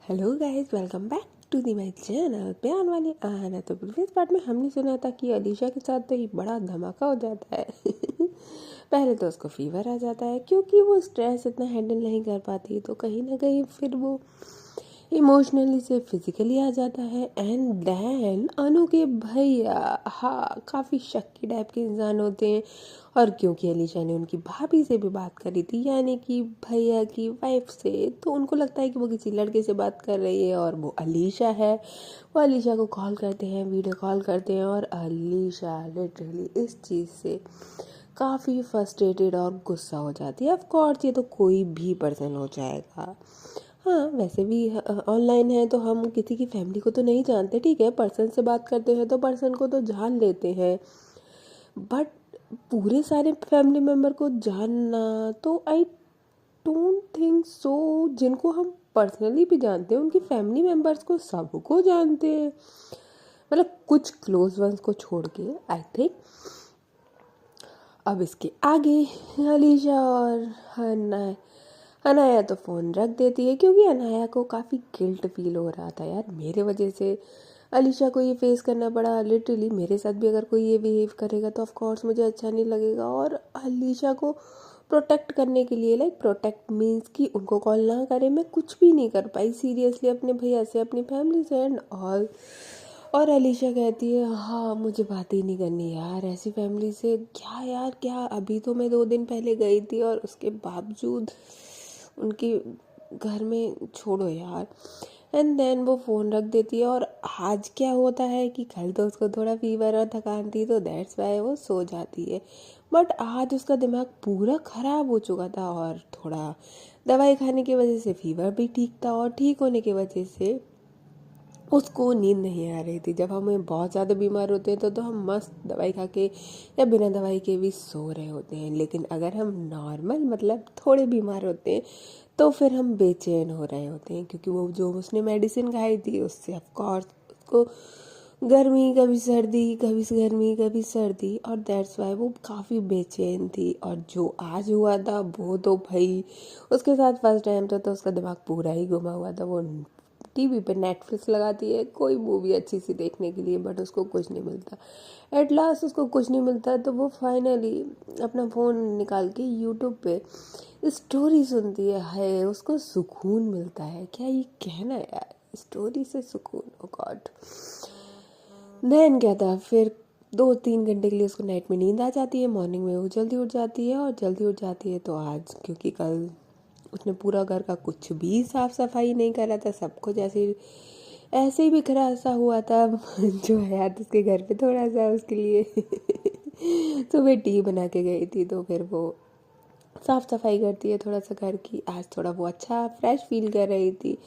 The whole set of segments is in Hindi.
Hello guys, welcome back to the my channel. प्यार वाली आना। तो प्रीवियस पार्ट में हमने सुना था कि अलीशा के साथ तो ये बड़ा धमाका हो जाता है। पहले तो उसको फीवर आ जाता है क्योंकि वो स्ट्रेस इतना हैंडल नहीं कर पाती, तो कहीं ना कहीं फिर वो इमोशनली से फिजिकली आ जाता है। एंड देन अनु के भैया, हाँ, काफ़ी शक्की टाइप के इंसान होते हैं। और क्योंकि अलीशा ने उनकी भाभी से भी बात करी थी, यानी कि भैया की वाइफ से, तो उनको लगता है कि वो किसी लड़के से बात कर रही है और वो अलीशा है। वो अलीशा को कॉल करते हैं, वीडियो कॉल करते हैं, और अलीशा लिटरली इस चीज़ से काफ़ी फ्रस्ट्रेटेड और गुस्सा हो जाती है। ऑफ कोर्स ये तो कोई भी पर्सन हो जाएगा। हाँ, वैसे भी ऑनलाइन है तो हम किसी की फैमिली को तो नहीं जानते, ठीक है, पर्सन से बात करते हैं तो पर्सन को तो जान लेते हैं, बट पूरे सारे फैमिली मेम्बर को जानना तो आई डोंट थिंक सो। जिनको हम पर्सनली भी जानते हैं उनकी फैमिली मेम्बर्स को सबको जानते हैं, मतलब कुछ क्लोज वंस को छोड़ के, आई थिंक। अब इसके आगे अलीशा और अनाया तो फ़ोन रख देती है क्योंकि अनाया को काफ़ी गिल्ट फील हो रहा था, यार मेरे वजह से अलीशा को ये फेस करना पड़ा। लिटरली मेरे साथ भी अगर कोई ये बिहेव करेगा तो ऑफ कोर्स मुझे अच्छा नहीं लगेगा। और अलीशा को प्रोटेक्ट करने के लिए, लाइक प्रोटेक्ट मीन्स कि उनको कॉल ना करे, मैं कुछ भी नहीं कर पाई सीरियसली अपने भैया से, अपनी फैमिली से एंड ऑल। और अलीशा कहती है हाँ, मुझे बात ही नहीं करनी यार ऐसी फैमिली से। क्या यार, क्या अभी तो मैं 2 दिन पहले गई थी और उसके बावजूद उनके घर में, छोड़ो यार। एंड देन वो फ़ोन रख देती है। और आज क्या होता है कि कल तो उसको थोड़ा फीवर और थकान थी तो दैट्स वाई वो सो जाती है, बट आज उसका दिमाग पूरा ख़राब हो चुका था और थोड़ा दवाई खाने की वजह से फीवर भी ठीक था, और ठीक होने की वजह से उसको नींद नहीं आ रही थी। जब हमें बहुत ज़्यादा बीमार होते हैं तो हम मस्त दवाई खा के या बिना दवाई के भी सो रहे होते हैं, लेकिन अगर हम नॉर्मल मतलब थोड़े बीमार होते हैं तो फिर हम बेचैन हो रहे होते हैं, क्योंकि वो जो उसने मेडिसिन खाई थी उससे ऑफ कोर्स उसको गर्मी, कभी सर्दी, कभी गर्मी, कभी सर्दी, और दैट्स वाई वो काफ़ी बेचैन थी। और जो आज हुआ था वो तो भाई उसके साथ फर्स्ट टाइम था तो उसका दिमाग पूरा ही घुमा हुआ था। वो टीवी पे नेटफ्लिक्स लगाती है कोई मूवी अच्छी सी देखने के लिए, बट उसको कुछ नहीं मिलता। एट लास्ट उसको कुछ नहीं मिलता तो वो फाइनली अपना फ़ोन निकाल के यूट्यूब पे स्टोरी सुनती है। हाय, उसको सुकून मिलता है। क्या ये कहना है यार, स्टोरी से सुकून, ओ गॉड। देन क्या था, फिर 2-3 घंटे के लिए उसको नाइट में नींद आ जाती है, मॉर्निंग में वो जल्दी उठ जाती है। और जल्दी उठ जाती है तो आज, क्योंकि कल उसने पूरा घर का कुछ भी साफ सफाई नहीं करा था, सब कुछ ऐसे ही बिखरा सा हुआ था। जो हयात उसके घर पे थोड़ा सा उसके लिए सुबह टी बना के गई थी तो फिर वो साफ़ सफाई करती है थोड़ा सा घर की। आज थोड़ा वो अच्छा फ्रेश फील कर रही थी।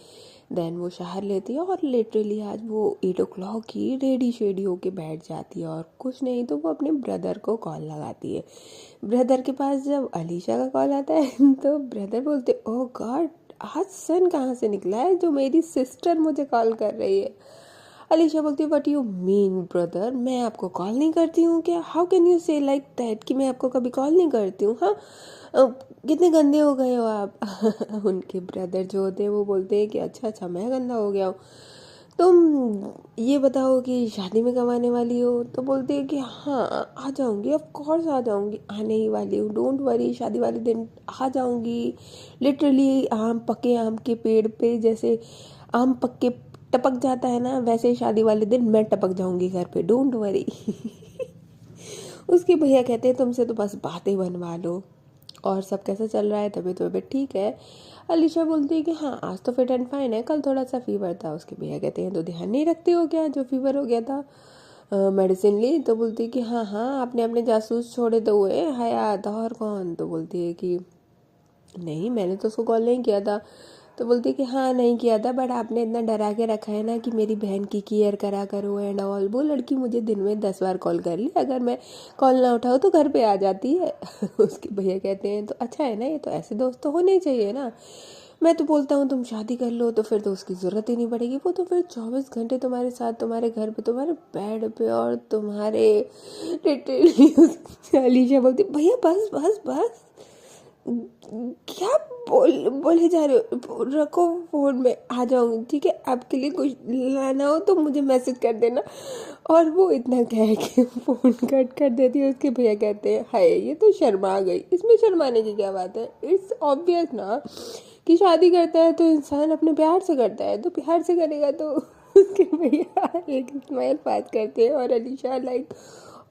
देन वो शहर लेती है और लिटरली आज वो 8 o'clock की रेडी शेडी होके बैठ जाती है, और कुछ नहीं तो वो अपने ब्रदर को कॉल लगाती है। ब्रदर के पास जब अलीशा का कॉल आता है तो ब्रदर बोलते ओ गॉड, आज सन कहाँ से निकला है जो मेरी सिस्टर मुझे कॉल कर रही है। अलीशा बोलती है व्हाट यू मीन ब्रदर, मैं आपको कॉल नहीं करती हूँ क्या? हाउ कैन यू से लाइक दैट कि मैं आपको कभी कॉल नहीं करती हूँ? हाँ, कितने गंदे हो गए हो आप। उनके ब्रदर जो होते हैं वो बोलते हैं कि अच्छा अच्छा, मैं गंदा हो गया हूँ, तुम ये बताओ कि शादी में कब आने वाली हो? तो बोलती है कि हाँ, आ जाऊँगी, ऑफ कोर्स आ जाऊँगी, आने ही वाली हूँ, डोंट वरी, शादी वाले दिन आ जाऊँगी। लिटरली आम पके आम के पेड़ पे जैसे आम पक के टपक जाता है ना, वैसे शादी वाले दिन मैं टपक जाऊँगी घर पे, डोंट वरी। उसके भैया कहते हैं तुमसे तो बस बातें बनवा लो। और सब कैसा चल रहा है, तबीयत वबीयत ठीक है? अलीशा बोलती है कि हाँ, आज तो फिट एंड फाइन है, कल थोड़ा सा फीवर था। उसके भैया कहते हैं तो ध्यान नहीं रखते हो क्या जो फीवर हो गया था? मेडिसिन ली? तो बोलती है कि हाँ हाँ, आपने अपने जासूस छोड़े तो हुए, हयात और कौन? तो बोलती है कि नहीं, मैंने तो उसको कॉल नहीं किया था। तो बोलती है कि हाँ नहीं किया था, बट आपने इतना डरा के रखा है ना कि मेरी बहन की केयर करा करो एंड ऑल। वो लड़की मुझे दिन में 10 बार कॉल कर ली, अगर मैं कॉल ना उठाऊँ तो घर पे आ जाती है। उसके भैया कहते हैं तो अच्छा है ना, ये तो ऐसे दोस्त तो होने ही चाहिए ना। मैं तो बोलता हूँ तुम शादी कर लो तो फिर तो उसकी ज़रूरत ही नहीं पड़ेगी, वो तो फिर 24 घंटे तुम्हारे साथ, तुम्हारे घर पे, तुम्हारे बेड पे, और तुम्हारे लिटरली। अलीशा बोलती भैया बस बस बस, क्या बोले जा रहे हो, रखो फ़ोन में आ जाऊंगी, ठीक है, आपके लिए कुछ लाना हो तो मुझे मैसेज कर देना। और वो इतना कह के फ़ोन कट कर देती है। उसके भैया कहते हैं हाय ये तो शर्मा गई, इसमें शर्माने की क्या बात है, इट्स ऑब्वियस ना कि शादी करता है तो इंसान अपने प्यार से करता है, तो प्यार से करेगा तो। उसके भैया एक स्माइल पास करते हैं और अलीशा लाइक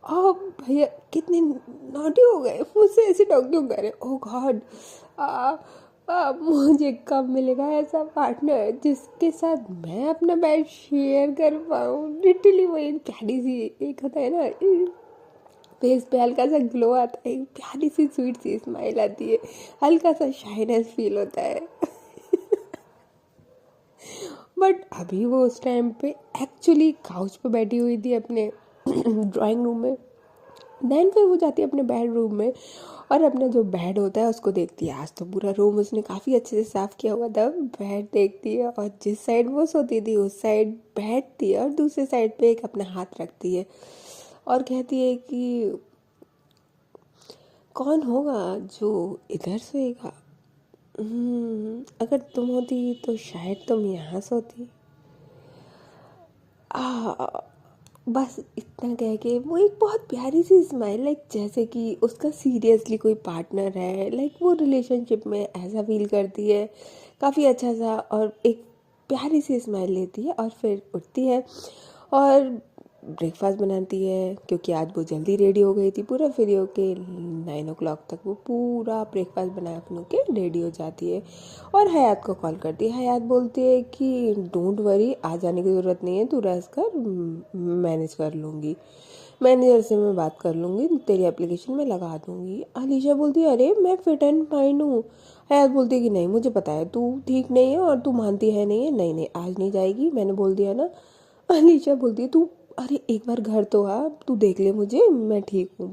ओ भैया कितने नॉटी हो गए, मुझसे ऐसे टॉक क्यों कर रहे, ओ गॉड। मुझे कब मिलेगा ऐसा पार्टनर जिसके साथ मैं अपना बेड शेयर कर पाऊँ। लिटरली वही प्यारी सी एक होता है ना, फेस पे हल्का सा ग्लो आता है, प्यारी सी स्वीट सी स्माइल आती है, हल्का सा शाइनेस फील होता है। बट अभी वो उस टाइम पे एक्चुअली काउच पे बैठी हुई थी अपने ड्राइंग रूम में। देन फिर वो जाती है अपने बेडरूम में और अपना जो बेड होता है उसको देखती है। आज तो पूरा रूम उसने काफ़ी अच्छे से साफ़ किया हुआ था। बेड देखती है और जिस साइड वो सोती थी उस साइड बैठती है और दूसरे साइड पे एक अपना हाथ रखती है और कहती है कि कौन होगा जो इधर सोएगा। अगर तुम होती तो शायद तुम यहाँ सोती। बस इतना कह के वो एक बहुत प्यारी सी स्माइल, लाइक जैसे कि उसका सीरियसली कोई पार्टनर है, लाइक वो रिलेशनशिप में ऐसा फील करती है, काफ़ी अच्छा सा, और एक प्यारी सी स्माइल लेती है और फिर उठती है और ब्रेकफास्ट बनाती है। क्योंकि आज वो जल्दी रेडी हो गई थी, पूरा फ्री होके 9 o'clock तक वो पूरा ब्रेकफास्ट बना बना के रेडी हो जाती है और हयात को कॉल करती है। हयात बोलती है कि डोंट वरी, आ जाने की ज़रूरत नहीं है, तू रेस्ट कर, मैनेज कर लूँगी, मैनेजर से मैं बात कर लूँगी, तेरी एप्लीकेशन में लगा दूँगी। अलीशा बोलती है अरे मैं फिट एंड फाइन हूँ। हयात बोलती है कि नहीं मुझे पता है तू ठीक नहीं है और तू मानती है नहीं है, नहीं नहीं आज नहीं जाएगी, मैंने बोल दिया ना। अलीशा बोलती है तू अरे एक बार घर तो आ, तू देख ले मुझे, मैं ठीक हूँ,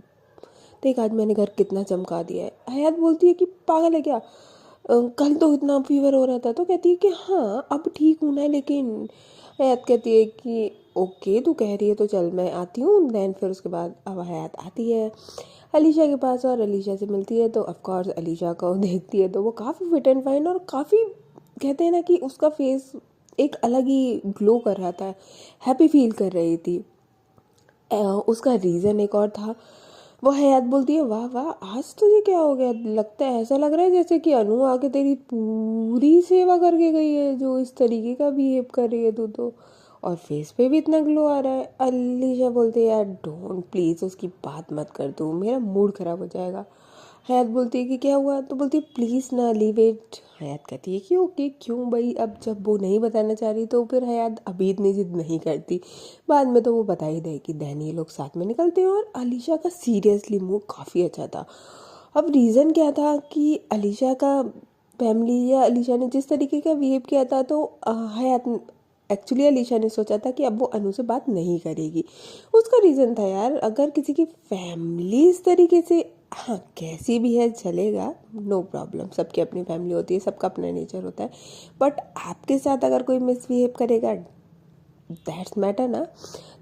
देख आज मैंने घर कितना चमका दिया है। हयात बोलती है कि पागल है क्या, कल तो इतना फीवर हो रहा था। तो कहती है कि हाँ अब ठीक हूँ ना, लेकिन हयात कहती है कि ओके तू कह रही है तो चल मैं आती हूँ। देन फिर उसके बाद अब हयात आती है अलीशा के पास और अलीशा से मिलती है। तो ऑफकोर्स अलीशा को देखती है तो वो काफ़ी फिट एंड फाइन और काफ़ी, कहते हैं ना कि उसका फेस एक अलग ही ग्लो कर रहा था, हैप्पी फील कर रही थी। उसका रीज़न एक और था। वो हयात बोलती है वाह वाह आज तुझे क्या हो गया, लगता है ऐसा लग रहा है जैसे कि अनु आके तेरी पूरी सेवा करके गई है, जो इस तरीके का बिहेव कर रही है तू तो, और फेस पे भी इतना ग्लो आ रहा है। अलीशा बोलते है यार डोंट प्लीज़ उसकी बात मत कर, तू मेरा मूड ख़राब हो जाएगा। हयात बोलती है कि क्या हुआ, तो बोलती है प्लीज़ ना लीव इट। हयात कहती है कि ओके क्यों भाई, अब जब वो नहीं बताना चाह रही तो फिर हयात अभी इतनी जिद नहीं करती, बाद में तो वो बता ही देगी। दैन ये लोग साथ में निकलते हैं और अलीशा का सीरियसली मूड काफ़ी अच्छा था। अब रीज़न क्या था कि अलीशा का फैमिली या अलीशा ने जिस तरीके का बिहेव किया था, तो हयात एक्चुअली अलीशा ने सोचा था कि अब वो अनु से बात नहीं करेगी। उसका रीज़न था यार, अगर किसी की फैमिली इस तरीके से, हाँ कैसी भी है चलेगा, नो प्रॉब्लम, सबकी अपनी फैमिली होती है, सबका अपना नेचर होता है, बट आपके साथ अगर कोई मिसबिहेव करेगा दैट्स मैटर ना।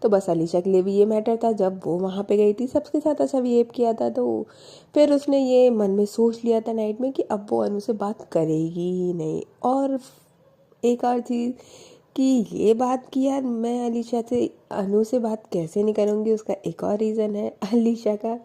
तो बस अलीशा के लिए भी ये मैटर था, जब वो वहाँ पे गई थी सबके साथ अच्छा बिहेव किया था, तो फिर उसने ये मन में सोच लिया था नाइट में कि अब वो अनु से बात करेगी ही नहीं। और एक और चीज़ कि ये बात कि यार मैं अलीशा से अनु से बात कैसे नहीं करूँगी, उसका एक और रीज़न है अलीशा का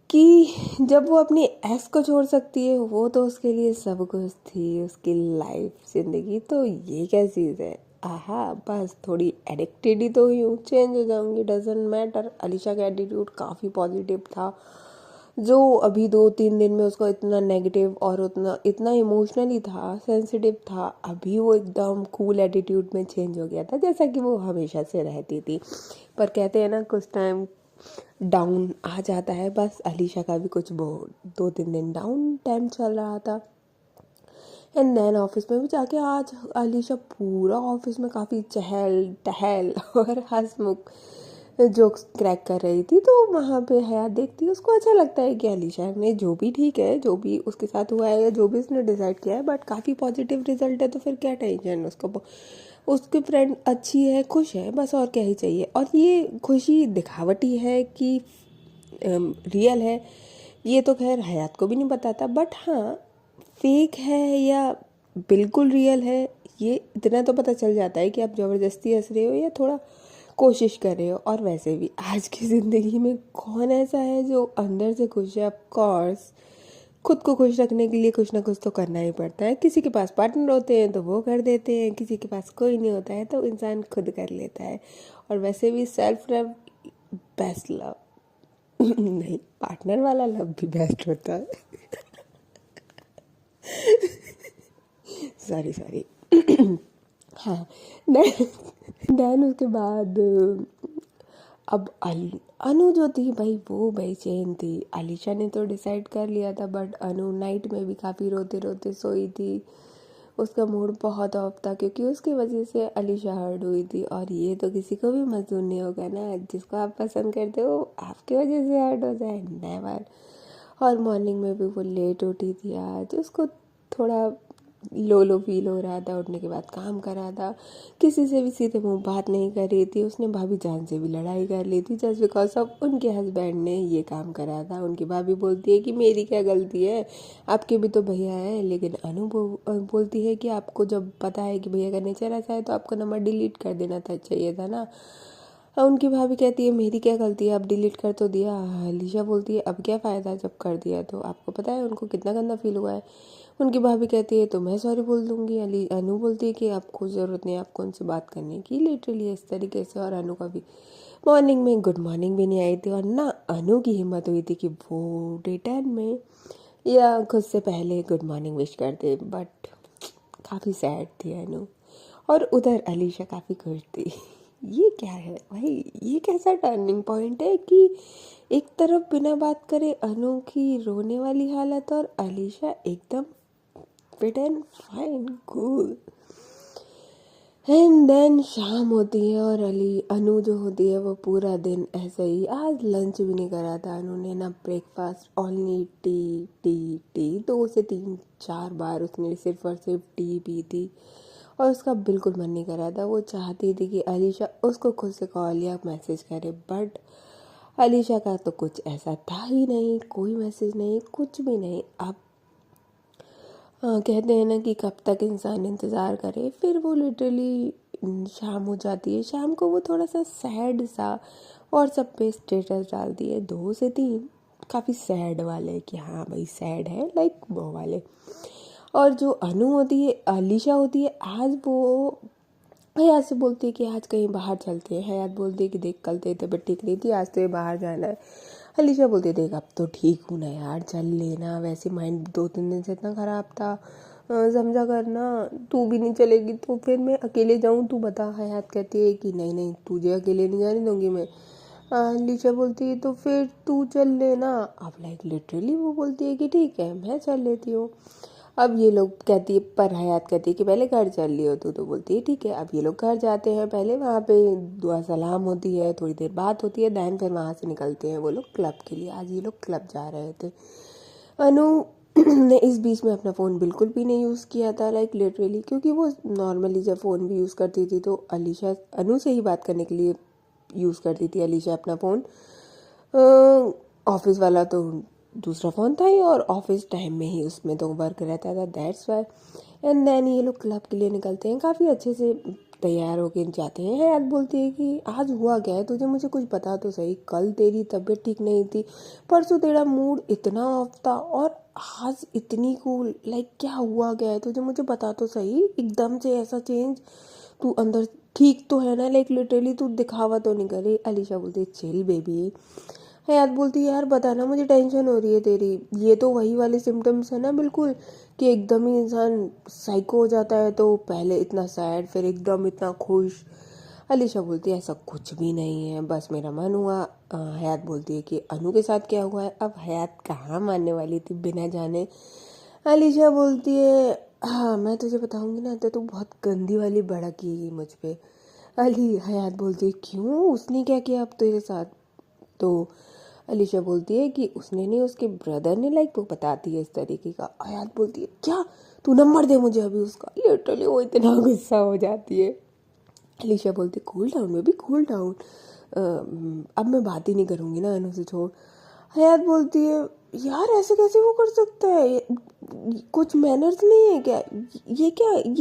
कि जब वो अपनी एक्स को छोड़ सकती है, वो तो उसके लिए सब कुछ थी, उसकी लाइफ जिंदगी, तो ये क्या चीज़ है, आहा बस थोड़ी एडिक्टेड ही तो हुई हूँ, चेंज हो जाऊंगी, डजेंट मैटर। अलीशा का एटीट्यूड काफ़ी पॉजिटिव था, जो अभी 2-3 दिन में उसको इतना नेगेटिव और उतना इतना इमोशनली था, सेंसिटिव था, अभी वो एकदम कूल एटीट्यूड में चेंज हो गया था, जैसा कि वो हमेशा से रहती थी। पर कहते हैं ना कुछ टाइम डाउन आ जाता है, बस अलीशा का भी कुछ वो 2-3 दिन डाउन टाइम चल रहा था। एंड देन ऑफिस में भी जाके आज अलीशा पूरा ऑफिस में काफ़ी चहल टहल और हंसमुख जोक्स क्रैक कर रही थी। तो वहाँ पे हयात देखती है, उसको अच्छा लगता है कि अलीशा ने जो भी ठीक है, जो भी उसके साथ हुआ है या जो भी उसने डिसाइड किया है, बट काफ़ी पॉजिटिव रिजल्ट है, तो फिर क्या टेंशन उसको, उसकी फ्रेंड अच्छी है, खुश है, बस और क्या ही चाहिए। और ये खुशी दिखावटी है कि रियल है, ये तो खैर हयात को भी नहीं पता था, बट हाँ फेक है या बिल्कुल रियल है ये इतना तो पता चल जाता है कि आप ज़बरदस्ती हंस रहे हो या थोड़ा कोशिश कर रहे हो। और वैसे भी आज की ज़िंदगी में कौन ऐसा है जो अंदर से खुश है। ऑफ कोर्स खुद को खुश रखने के लिए कुछ ना कुछ तो करना ही पड़ता है। किसी के पास पार्टनर होते हैं तो वो कर देते हैं, किसी के पास कोई नहीं होता है तो इंसान खुद कर लेता है। और वैसे भी सेल्फ लव बेस्ट लव नहीं, पार्टनर वाला लव भी बेस्ट होता है। Sorry sorry. हाँ, देन उसके बाद अब अनु जो थी भाई वो बेचैन थी। अलीशा ने तो डिसाइड कर लिया था, बट अनु नाइट में भी काफ़ी रोते रोते सोई थी। उसका मूड बहुत ऑफ था क्योंकि उसकी वजह से अलीशा हर्ट हुई थी। और ये तो किसी को भी मंजूर नहीं होगा ना, जिसको आप पसंद करते हो आपकी वजह से हर्ट हो जाए, नेवर। और मॉर्निंग में भी वो लेट उठी थी आज, उसको थोड़ा लो लो फील हो रहा था। उठने के बाद काम कर रहा था, किसी से भी सीधे मुंह बात नहीं कर रही थी। उसने भाभी जान से भी लड़ाई कर ली थी जस्ट बिकॉज ऑफ उनके हस्बैंड ने ये काम करा था। उनकी भाभी बोलती है कि मेरी क्या गलती है, आपके भी तो भैया है। लेकिन अनु बोलती है कि आपको जब पता है कि भैया का नेचर ऐसा है तो आपको नंबर डिलीट कर देना था, चाहिए था ना। उनकी भाभी कहती है मेरी क्या गलती है, आप डिलीट कर तो दिया। अलीशा बोलती है अब क्या फ़ायदा जब कर दिया तो। आपको पता है उनको कितना गंदा फील हुआ है। उनकी भाभी कहती है तो मैं सॉरी बोल दूंगी। अनु बोलती है कि आपको ज़रूरत नहीं आपको उनसे बात करने की, लिटरली इस तरीके से। और अनु का भी मॉर्निंग में गुड मॉर्निंग भी नहीं आई थी। और ना अनु की हिम्मत हुई थी कि वो रिटर्न में या खुद से पहले गुड मॉर्निंग विश कर दे, बट काफ़ी सैड थी अनु। और उधर अलीशा काफ़ी खुश थी। ये क्या है भाई, ये कैसा टर्निंग पॉइंट है कि एक तरफ बिना बात करे अनु की रोने वाली हालत और अलीशा एकदम fit and fine cool. And then शाम होती है और अनु जो होती है वो पूरा दिन ऐसे ही, आज लंच भी नहीं करा था अनु ने, ना breakfast, only T T T. 2 से 3 4 बार उसने सिर्फ और सिर्फ टी पी थी। और उसका बिल्कुल मन नहीं कर रहा था। वो चाहती थी कि अलीशा उसको खुद से कॉल या मैसेज करे, बट अलीशा का तो कुछ ऐसा था ही नहीं, कोई मैसेज नहीं, कुछ भी नहीं। अब कहते हैं ना कि कब तक इंसान इंतज़ार करे, फिर वो लिटरली शाम हो जाती है। शाम को वो थोड़ा सा सैड सा और सब पे स्टेटस डालती है 2 से 3, काफ़ी सैड वाले कि हाँ भाई सैड है, लाइक वो वाले। और जो अनु होती है, अलीशा होती है, आज वो हयात से बोलती है कि आज कहीं बाहर चलते हैं। हयात बोलती है कि देख कल तेरी तबीयत ठीक नहीं थी, आज तो ये बाहर जाना है। अलीशा बोलती है देख अब तो ठीक हूँ ना यार, चल लेना, वैसे माइंड 2 3 दिन से इतना ख़राब था, समझा करना। तू भी नहीं चलेगी तो फिर मैं अकेले जाऊँ, तू बता। हयात कहती है कि नहीं नहीं तुझे अकेले नहीं जाने दूँगी मैं। अलीशा बोलती है तो फिर तू चल लेना। अब लाइक लिटरली वो बोलती है कि ठीक है मैं चल लेती हूँ। अब ये लोग कहती है, पर हयात कहती है कि पहले घर चल लियो। तो बोलती है ठीक है। अब ये लोग घर जाते हैं, पहले वहाँ पे दुआ सलाम होती है, थोड़ी देर बात होती है, दैन फिर वहाँ से निकलते हैं वो लोग क्लब के लिए। आज ये लोग क्लब जा रहे थे। अनु ने इस बीच में अपना फ़ोन बिल्कुल भी नहीं यूज़ किया था, लाइक लिटरली, क्योंकि वो नॉर्मली जब फ़ोन भी यूज़ करती थी तो अलीशा अनु से ही बात करने के लिए यूज़ करती थी अलीशा अपना फ़ोन। ऑफिस वाला तो दूसरा फ़ोन था ही, और ऑफिस टाइम में ही उसमें तो वर्क रहता था, दैट्स वाई। एंड देन ये लोग क्लब के लिए निकलते हैं, काफ़ी अच्छे से तैयार होकर जाते हैं। हयात बोलती है कि आज हुआ क्या है तुझे, मुझे कुछ बता तो सही। कल तेरी तबीयत ठीक नहीं थी, परसों तेरा मूड इतना ऑफ था, और आज इतनी कूल, लाइक क्या हुआ क्या है तुझे, मुझे बता तो सही। एकदम से ऐसा चेंज, तू अंदर ठीक तो है ना, लाइक लिटरली तू दिखावा तो नहीं करे। अलीशा बोलती है चिल बेबी। हयात बोलती है यार बताना, मुझे टेंशन हो रही है तेरी। ये तो वही वाले सिम्टम्स है ना बिल्कुल, कि एकदम ही इंसान साइको हो जाता है, तो पहले इतना सैड फिर एकदम इतना खुश। अलीशा बोलती है ऐसा कुछ भी नहीं है, बस मेरा मन हुआ। हयात बोलती है कि अनु के साथ क्या हुआ है। अब हयात कहाँ मानने वाली थी बिना जाने। अलीशा बोलती है हाँ मैं तुझे बताऊंगी ना तो तू बहुत गंदी वाली भड़केगी मुझ पे। हयात बोलती है क्यों, उसने क्या किया अब तेरे साथ। तो अलीशा बोलती है कि उसने नहीं, उसके ब्रदर ने, लाइक वो बताती है इस तरीके का। हयात बोलती है क्या, तू नंबर दे मुझे अभी उसका। लिटरली वो इतना गुस्सा हो जाती है। अलीशा बोलती cool down baby cool down, अब मैं बात ही नहीं करूँगी ना अनु से, छोड़। हयात बोलती है यार ऐसे कैसे वो कर सकता है? कुछ मैनर्स नहीं है क्या? ये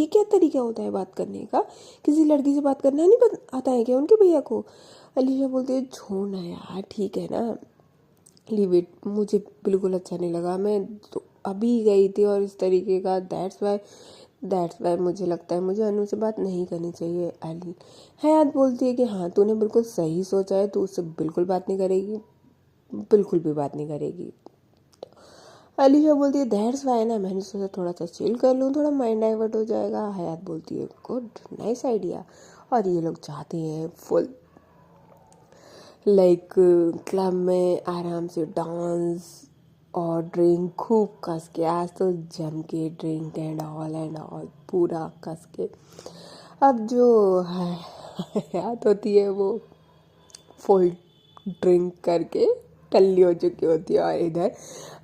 क्या तरीका होता है बात करने का? किसी लड़की से बात करना नहीं आता है क्या उनके भैया को? अलीशा बोलती है छोड़ ना यार, ठीक है ना, लीव इट। मुझे बिल्कुल अच्छा नहीं लगा, मैं तो अभी गई थी और इस तरीके का, दैट्स वाई मुझे लगता है मुझे अनु से बात नहीं करनी चाहिए। अली हयात बोलती है कि हाँ तूने बिल्कुल सही सोचा है, तू उससे बिल्कुल बात नहीं करेगी, बिल्कुल भी बात नहीं करेगी। अलीशा बोलती है दैट्स वाई ना, मैंने सोचा थोड़ा सा चिल कर लूँ, थोड़ा माइंड डाइवर्ट हो जाएगा। हयात बोलती है गुड, नाइस आइडिया। और ये लोग जाते हैं फुल लाइक क्लब में आराम से डांस और ड्रिंक खूब कस के। आज तो जम के ड्रिंक एंड ऑल पूरा कस के। अब जो हयात होती है वो फुल ड्रिंक करके टल्ली हो चुकी होती है, और इधर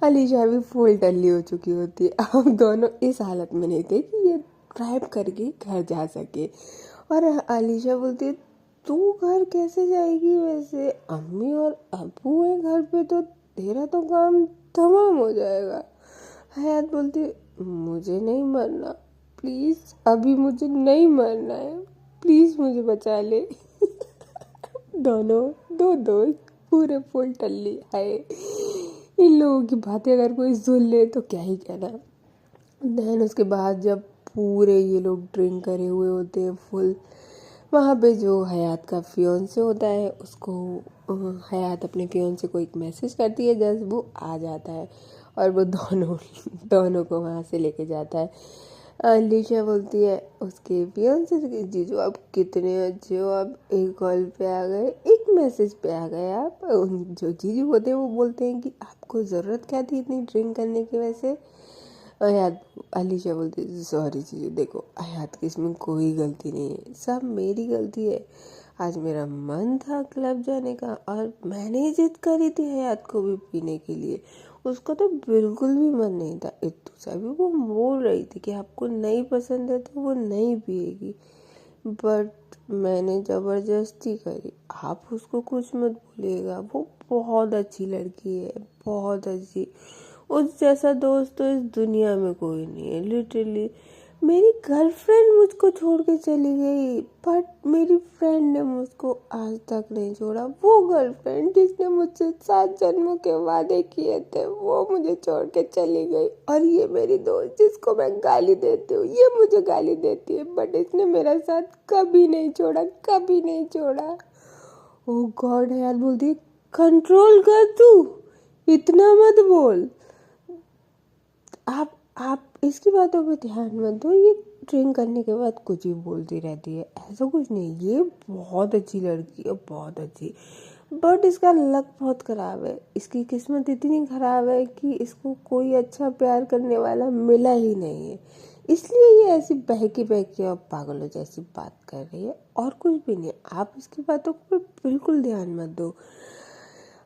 अलीशा भी फुल टल्ली हो चुकी होती है। अब दोनों इस हालत में नहीं थे कि ये ड्राइव करके घर जा सके। और अलीशा बोलती है तू घर कैसे जाएगी? वैसे अम्मी और अब्बू है घर पे तो तेरा तो काम तमाम हो जाएगा। हयात बोलती है मुझे नहीं मरना, प्लीज़ अभी मुझे नहीं मरना है, प्लीज़ मुझे बचा ले। दोनों दो दोस्त पूरे फुल टल्ली है। इन लोगों की बातें अगर कोई सुन ले तो क्या ही कहना। देन उसके बाद जब पूरे ये लोग ड्रिंक करे हुए होते हैं फुल, वहाँ पे जो हयात का फियोंसे होता है उसको हयात अपने फियोंसे को एक मैसेज करती है, जस्ट वो आ जाता है और वो दोनों दोनों को वहाँ से लेके जाता है। अलीशा बोलती है उसके फियोंसे से जीजू आप कितने अच्छे हो, आप एक कॉल पे आ गए, एक मैसेज पे आ गए आप। जो जीजू होते हैं वो बोलते हैं कि आपको ज़रूरत क्या थी इतनी ड्रिंक करने की? वैसे हयात अलीशा बोलती सॉरी जीजू, देखो हयात की इसमें कोई गलती नहीं है, सब मेरी गलती है। आज मेरा मन था क्लब जाने का और मैंने ही जिद करी थी हयात को भी पीने के लिए, उसका तो बिल्कुल भी मन नहीं था। इतू सा भी वो बोल रही थी कि आपको नहीं पसंद है तो वो नहीं पिएगी, बट मैंने ज़बरदस्ती करी। आप उसको कुछ मत बोलिएगा, वो बहुत अच्छी लड़की है, बहुत अच्छी। उस जैसा दोस्त तो इस दुनिया में कोई नहीं है लिटरली। मेरी गर्लफ्रेंड मुझको छोड़ के चली गई, बट मेरी फ्रेंड ने मुझको आज तक नहीं छोड़ा। वो गर्लफ्रेंड जिसने मुझसे 7 जन्मों के वादे किए थे वो मुझे छोड़ के चली गई। और ये मेरी दोस्त जिसको मैं गाली देती हूँ ये मुझे गाली देती है, बट इसने मेरा साथ कभी नहीं छोड़ा, कभी नहीं छोड़ा। ओ गॉड, यार बोलती कंट्रोल कर तू, इतना मत बोल। आप इसकी बातों पे ध्यान मत दो, ये ड्रिंक करने के बाद कुछ भी बोलती रहती है, ऐसा कुछ नहीं। ये बहुत अच्छी लड़की है, बहुत अच्छी, बट इसका लक बहुत ख़राब है, इसकी किस्मत इतनी ख़राब है कि इसको कोई अच्छा प्यार करने वाला मिला ही नहीं है, इसलिए ये ऐसी बहकी और पागलों जैसी बात कर रही है, और कुछ भी नहीं। आप इसकी बातों पर बिल्कुल ध्यान मत दो।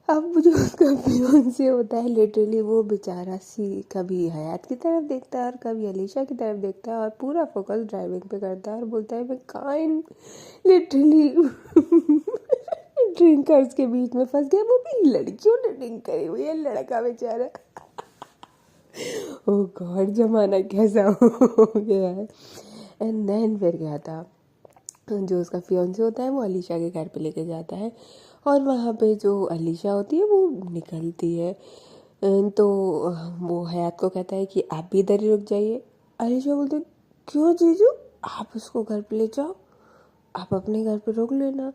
अब जो उसका फियोंसे होता है लिटरली वो बेचारा कभी हयात की तरफ देखता है और कभी अलीशा की तरफ देखता है और पूरा फोकस ड्राइविंग पे करता है और बोलता है मैं काइन लिटरली ड्रिंकर्स के बीच में फंस गया, वो भी लड़कियों ने ड्रिंक करी हुई है, लड़का बेचारा। ओ गॉड, जमाना कैसा हो गया है। एंड देन फिर क्या था, जो उसका फियोंसे होता है वो अलीशा के घर पे लेके जाता है और वहाँ पे जो अलीशा होती है वो निकलती है तो वो हयात को कहता है कि आप भी इधर ही रुक जाइए। अलीशा बोलती क्यों जीजू, आप उसको घर पे ले जाओ, आप अपने घर पे रोक लेना।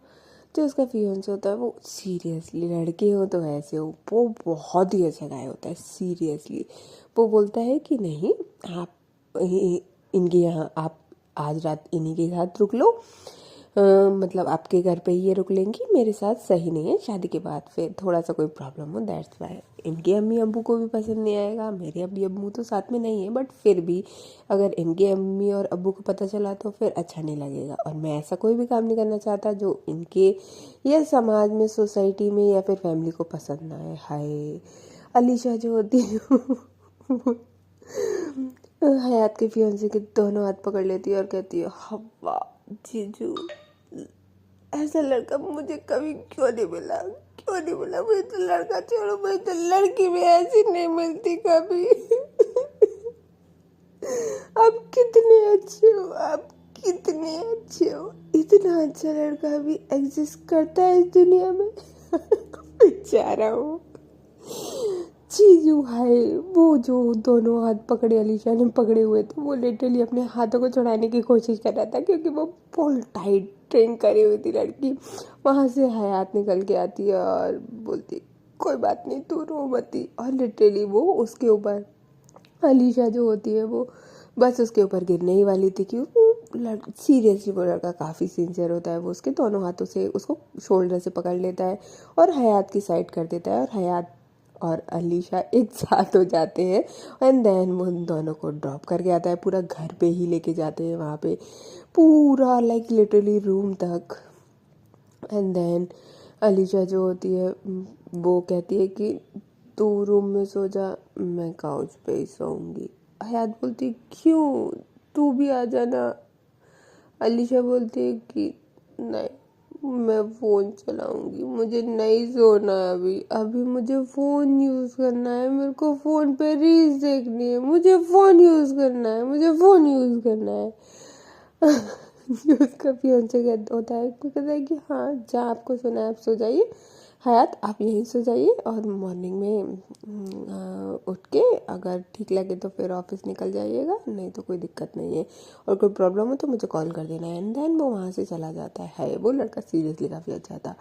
जो उसका फियोंसे होता है वो सीरियसली, लड़के हो तो ऐसे हो, वो बहुत ही अच्छा गाय होता है सीरियसली। वो बोलता है कि नहीं, आप इनके यहाँ आप आज रात इन्हीं के साथ रुक लो, मतलब आपके घर पे ही ये रुक लेंगी, मेरे साथ सही नहीं है, शादी के बाद फिर थोड़ा सा कोई प्रॉब्लम हो, दैट्स वाई। इनके अम्मी अब्बू को भी पसंद नहीं आएगा, मेरे अम्मी अब्बू तो साथ में नहीं है, बट फिर भी अगर इनके अम्मी और अब्बू को पता चला तो फिर अच्छा नहीं लगेगा, और मैं ऐसा कोई भी काम नहीं करना चाहता जो इनके या समाज में, सोसाइटी में या फिर फैमिली को पसंद ना आए। हाय, अलीशा जो होती है हयात के फियोंसे के दोनों हाथ पकड़ लेती है और कहती है हवा जीजू, ऐसा लड़का मुझे कभी क्यों नहीं मिला, क्यों नहीं बोला? मुझे तो लड़का छोड़ो, मुझे तो लड़की भी ऐसी नहीं मिलती कभी। आप कितने अच्छे हो, आप कितने अच्छे हो। इतना अच्छा लड़का भी एग्जिस्ट करता है इस दुनिया में। बेचारा हो चीजू भाई। वो जो दोनों हाथ पकड़े अलीशा ने पकड़े हुए थे, वो लिटरली अपने हाथों को छुड़ाने की कोशिश कर रहा था, क्योंकि वो फुल टाइट ट्रेन करी हुई थी लड़की। वहां से हयात निकल के आती है और बोलती कोई बात नहीं, तू रो मती। और लिटरली वो उसके ऊपर, अलीशा जो होती है वो बस उसके ऊपर गिरने ही वाली थी, क्योंकि वो सीरियसली वो लड़का काफ़ी सिंसियर होता है। वो उसके दोनों हाथों से उसको शोल्डर से पकड़ लेता है और हयात की साइड कर देता है, और हयात और अलीशा एक साथ हो जाते हैं। एंड देन वो उन दोनों को ड्रॉप करके आता है, पूरा घर पे ही लेके जाते हैं वहाँ पे, पूरा लाइक लिटरली रूम तक। एंड देन अलीशा जो होती है वो कहती है कि तू रूम में सो जा, मैं काउच पे ही सोऊंगी। हयात बोलती क्यों, तू भी आ जाना। अलीशा बोलती है कि नहीं, मैं फ़ोन चलाऊंगी, मुझे नहीं सोना है अभी, अभी मुझे फ़ोन यूज़ करना है, मेरे को फ़ोन पे रील्स देखनी है, मुझे फ़ोन यूज़ करना है, मुझे फ़ोन यूज़ करना है। जो उसका फियांसे कहता होता है, वो कहता है कि हाँ जहाँ आपको सोना है आप सो जाइए, हयात आप यहीं सो जाइए, और मॉर्निंग में उठ के अगर ठीक लगे तो फिर ऑफिस निकल जाइएगा, नहीं तो कोई दिक्कत नहीं है, और कोई प्रॉब्लम हो तो मुझे कॉल कर देना। एंड देन वो वहाँ से चला जाता है। वो लड़का सीरियसली काफ़ी अच्छा था।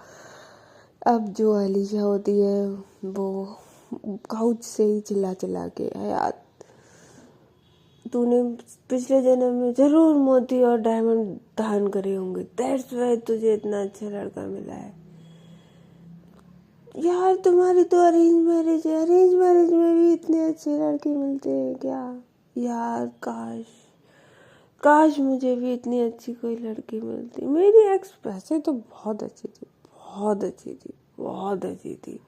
अब जो अलीशा होती है वो काउच से ही चिल्ला चिल्ला के, हयात तूने पिछले जन्म में जरूर मोती और डायमंड दान करे होंगे, दैट्स वाई तुझे इतना अच्छा लड़का मिला है। यार तुम्हारी तो अरेंज मैरिज है, अरेंज मैरिज में भी इतने अच्छे लड़के मिलते हैं क्या? यार काश, काश मुझे भी इतनी अच्छी कोई लड़की मिलती। मेरी एक्स वैसे तो बहुत अच्छी थी, बहुत अच्छी थी, बहुत अच्छी थी।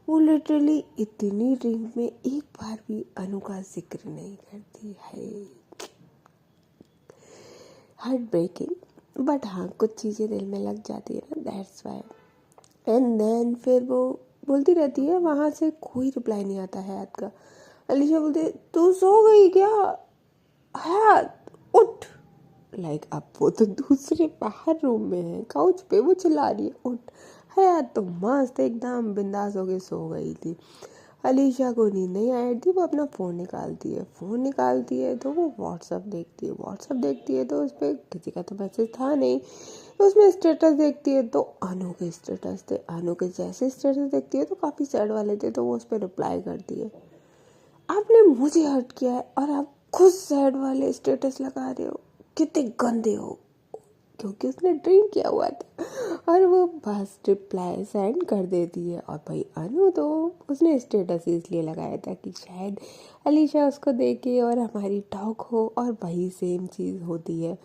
वो लिटरली इतनी ड्रिंक में एक बार भी अनु का जिक्र नहीं करती है। हार्ट ब्रेकिंग, बट हाँ कुछ चीज़ें दिल में लग जाती है ना, दैट्स वाई। एंड देन फिर वो बोलती रहती है, वहाँ से कोई रिप्लाई नहीं आता है हयात का। अलीशा बोलती है तू सो गई क्या? हयात उठ। लाइक अब वो तो दूसरे बाहर रूम में है, काउच पे, वो चिल्ला रही है उठ। हयात तो मस्त एकदम बिंदास हो के सो गई थी। अलीशा को नींद नहीं आई थी, वो अपना फ़ोन निकालती है तो वो व्हाट्सअप देखती है तो उस पर किसी का तो मैसेज था नहीं। तो उसमें स्टेटस देखती है तो अनु के स्टेटस थे। अनु के जैसे स्टेटस देखती है तो काफ़ी सैड वाले थे, तो वो उस पर रिप्लाई करती है, आपने मुझे हर्ट किया है और आप खुद सैड वाले स्टेटस लगा रहे हो, कितने गंदे हो। क्योंकि उसने ड्रिंक किया हुआ था, और वो बस रिप्लाई सेंड कर देती है। और भाई अनु तो उसने स्टेटस इसलिए लगाया था कि शायद अलीशा उसको देखे और हमारी टॉक हो, और वही सेम चीज़ होती है।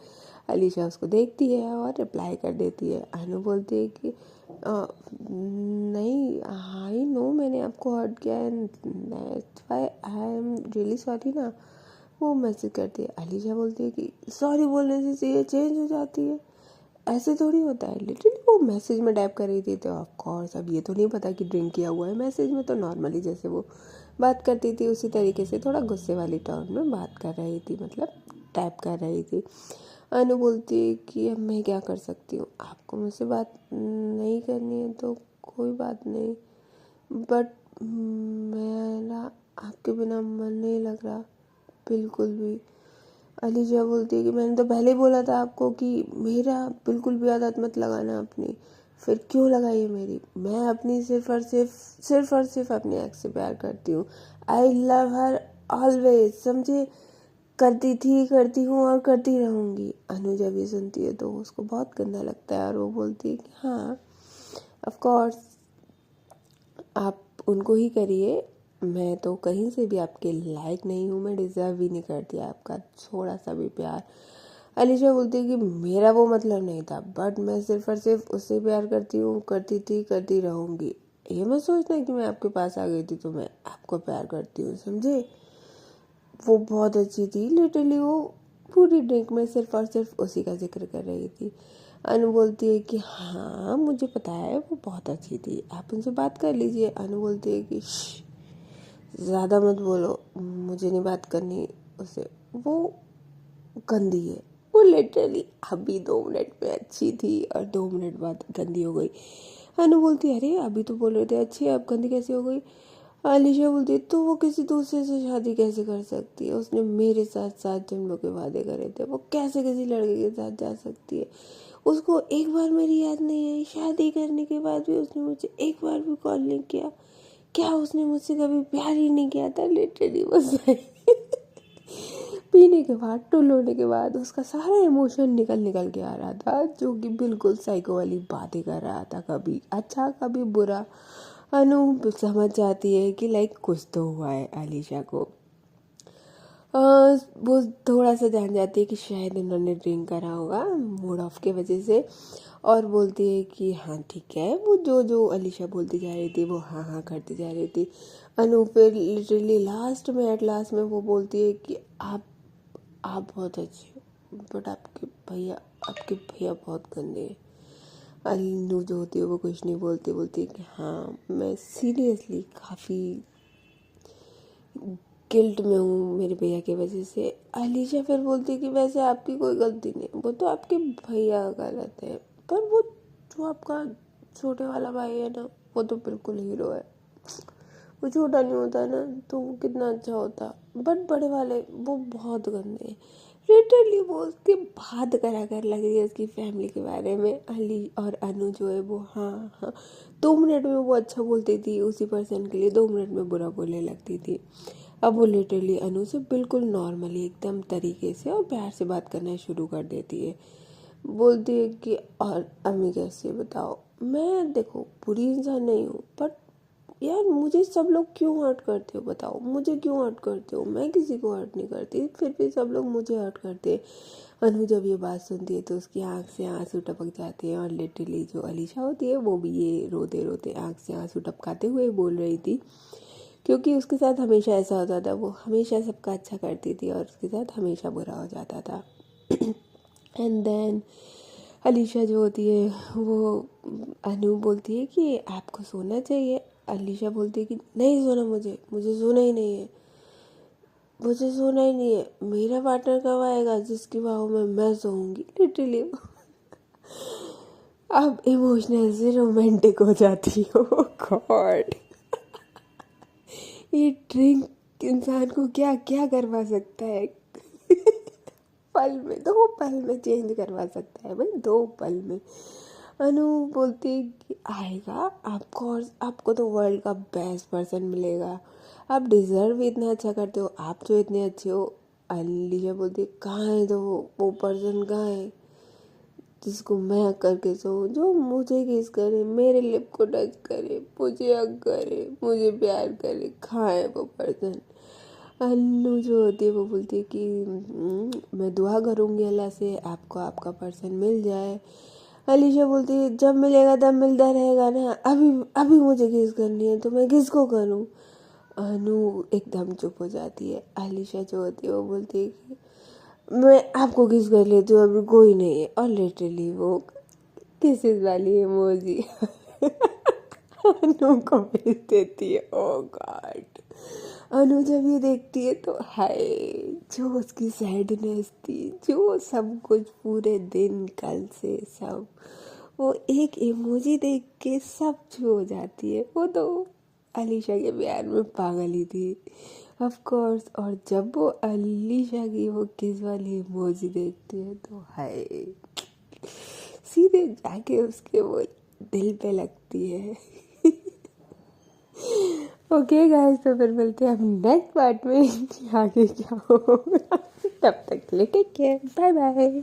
अलीशा उसको देखती है और रिप्लाई कर देती है। अनु बोलती है कि नहीं, आई नो मैंने आपको हर्ट किया है, that's why I am really sorry ना। वो मैसेज करती है। अलीशा बोलती है कि सॉरी बोलने से चीज़ें चेंज हो जाती है, ऐसे थोड़ी होता है। लिटरली वो मैसेज में टाइप कर रही थी, तो ऑफ कोर्स अब ये तो नहीं पता कि ड्रिंक किया हुआ है। मैसेज में तो नॉर्मली जैसे वो बात करती थी उसी तरीके से थोड़ा गुस्से वाली टोन में बात कर रही थी, मतलब टाइप कर रही थी। अनु बोलती है कि अब मैं क्या कर सकती हूँ, आपको मुझसे बात नहीं करनी है तो कोई बात नहीं, बट मेरा आपके बिना मन नहीं लग रहा बिल्कुल भी। अलीशा बोलती है कि मैंने तो पहले ही बोला था आपको कि मेरा बिल्कुल भी आदत मत लगाना अपनी, फिर क्यों लगाई है मेरी? मैं अपनी सिर्फ अपनी एक्स से प्यार करती हूँ। आई लव हर ऑलवेज, समझे? करती थी, करती हूँ और करती रहूँगी। अनु जब ये सुनती है तो उसको बहुत गंदा लगता है, और वो बोलती है कि हाँ ऑफ कोर्स आप उनको ही करिए, मैं तो कहीं से भी आपके लायक नहीं हूँ, मैं डिज़र्व भी नहीं करती आपका थोड़ा सा भी प्यार। अलीशा बोलती है कि मेरा वो मतलब नहीं था, बट मैं सिर्फ और सिर्फ उससे प्यार करती हूँ, करती थी, करती रहूँगी। ये मत सोचना कि मैं आपके पास आ गई थी तो मैं आपको प्यार करती हूँ, समझे? वो बहुत अच्छी थी लिटरली। वो पूरी ड्रिंक में सिर्फ और सिर्फ उसी का जिक्र कर रही थी। अनु बोलती है कि हाँ मुझे पता है वो बहुत अच्छी थी, आप उनसे बात कर लीजिए। अनु बोलती है कि ज़्यादा मत बोलो, मुझे नहीं बात करनी उससे, वो गंदी है। वो लिटरली अभी 2 मिनट में अच्छी थी और 2 मिनट बाद गंदी हो गई। अनु बोलती है अरे अभी तो बोल रहे थे अच्छी है, अब गंदी कैसे हो गई। अलीशा बोलती है तो वो किसी दूसरे से शादी कैसे कर सकती है, उसने मेरे साथ 7 जन्मों के वादे करे थे, वो कैसे किसी लड़के के साथ जा सकती है। उसको एक बार मेरी याद नहीं आई, शादी करने के बाद भी उसने मुझे एक बार भी कॉल नहीं किया। क्या उसने मुझसे कभी प्यार ही नहीं किया था। लिटरली वो सही पीने के बाद, टुल होने के बाद उसका सारा इमोशन निकल के आ रहा था, जो कि बिल्कुल साइको वाली बातें कर रहा था, कभी अच्छा कभी बुरा। अनु समझ जाती है कि लाइक कुछ तो हुआ है अलीशा को। वो थोड़ा सा जान जाती है कि शायद इन्होंने ड्रिंक करा होगा मूड ऑफ के वजह से, और बोलती है कि हाँ ठीक है। वो जो जो अलीशा बोलती जा रही थी वो हाँ हाँ करती जा रही थी। अनु फिर लिटरली एट लास्ट में वो बोलती है कि आप बहुत अच्छे हो, बट आपके भैया बहुत गंदे हैं। अनु जो होती है वो कुछ नहीं बोलती, बोलती है कि हाँ मैं सीरियसली काफ़ी गिल्ट में हूँ मेरे भैया की वजह से। अलीशा फिर बोलती है कि वैसे आपकी कोई गलती नहीं, वो तो आपके भैया गलत है, पर वो जो आपका छोटे वाला भाई है ना वो तो बिल्कुल हीरो है। वो छोटा नहीं होता ना तो वो कितना अच्छा होता, बट बड़े वाले वो बहुत गंदे हैं। लिटरली वो उसकी बात करा कर लग रही है उसकी फैमिली के बारे में। अली और अनु जो है वो हाँ हाँ 2 मिनट में वो अच्छा बोलती थी उसी पर्सन के लिए, 2 मिनट में बुरा बोलने लगती थी। अब वो लिटरली अनु से बिल्कुल नॉर्मली एकदम तरीके से और प्यार से बात करना शुरू कर देती है। बोलती है कि और अम्मी कैसी है बताओ। मैं देखो बुरी इंसान नहीं हूँ, बट यार मुझे सब लोग क्यों हर्ट करते हो बताओ, मुझे क्यों हर्ट करते हो। मैं किसी को हर्ट नहीं करती, फिर भी सब लोग मुझे हर्ट करते हैं। अनु जब ये बात सुनती है तो उसकी आंख से आंसू टपक जाते हैं, और लिटरली जो अलीशा होती है वो भी ये रोते रोते आंख से आंसू टपकाते हुए बोल रही थी, क्योंकि उसके साथ हमेशा ऐसा होता था, वो हमेशा सबका अच्छा करती थी और उसके साथ हमेशा बुरा हो जाता था। एंड देन अलीशा जो होती है वो अनु बोलती है कि आपको सोना चाहिए। अलीशा बोलती है कि नहीं सोना, मुझे सोना ही नहीं है, मुझे सोना ही नहीं है। मेरा पार्टनर कब आएगा जिसकी बाहों में मैं सोऊंगी। लिटरली अब इमोशनल से रोमांटिक हो जाती हो। गॉड ये ड्रिंक इंसान को क्या क्या करवा सकता है। पल में, 2 पल में चेंज करवा सकता है भाई, 2 पल में। अनु बोलती है कि आएगा आपको, और आपको तो वर्ल्ड का बेस्ट पर्सन मिलेगा, आप डिज़र्व इतना अच्छा करते हो, आप जो इतने अच्छे हो। अलीशा बोलती है कहाँ है तो वो पर्सन कहाँ है जिसको मैं करके सोऊं, जो मुझे किस करे, मेरे लिप को टच करे, मुझे हग करे, मुझे प्यार करे, कहाँ है वो पर्सन। अनु जो होती है वो बोलती है कि मैं दुआ करूँगी अल्लाह से आपको आपका पर्सन मिल जाए। अलीशा बोलती है जब मिलेगा तब मिलता रहेगा ना, अभी अभी मुझे किस करनी है तो मैं किसको करूँ। अनु एकदम चुप हो जाती है। अलीशा जो होती है वो बोलती है कि मैं आपको किस कर लेती हूँ, अभी कोई नहीं है। और लिटरली वो किसेस वाली इमोजी अनु को भेज देती है। ओ गॉड अनु जब ये देखती है तो हाय, जो उसकी सैडनेस थी, जो सब कुछ पूरे दिन कल से सब, वो एक इमोजी देख के सब छू हो जाती है। वो तो अलीशा के प्यार में पागल ही थी ऑफ कोर्स। और जब वो अलीशा की वो किस वाली इमोजी देखती है तो हाय, सीधे जाके उसके वो दिल पे लगती है। ओके गाइस, तो फिर मिलते हैं अब नेक्स्ट पार्ट में आगे क्या होगा। तब तक के लिए टेक केयर, बाय बाय।